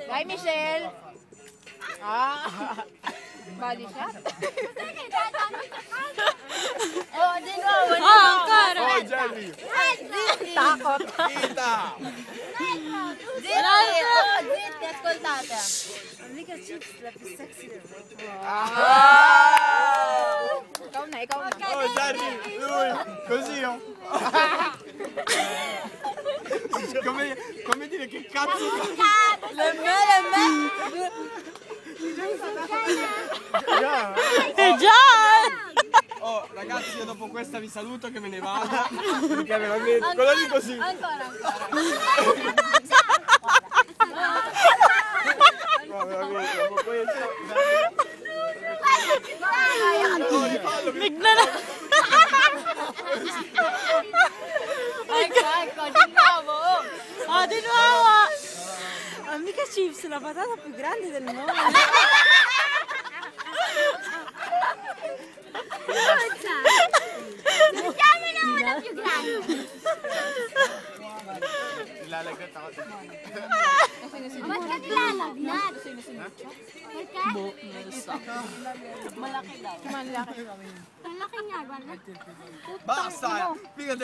Dai, Michelle. Ah. Bali siya. Oh, di ko. Ancora. Oh, Jerry. Takot. Kita. Zitti. Oh, zitti. Ascoltate. Amica Chips, la più sexy del mondo. Ikaw na, ikaw na. Oh, Jerry. Lui. Così io. Come dire che cazzo... E John! Oh, ragazzi, io dopo questa vi saluto che me ne vado. Perché veramente... Quello lì così. Ancora. No, veramente, dopo questo... Bigla na! Ecco, di nuovo. Oh, di nuovo! Amica Chips, la patata più grande del mondo. Chiamane una più grande. Nilalagkat ako dito. Ba't ka nilalagnat? Perché? Non lo so. Malaki daw. Malaki. Malaki nga, wala. Basta! Fíjate,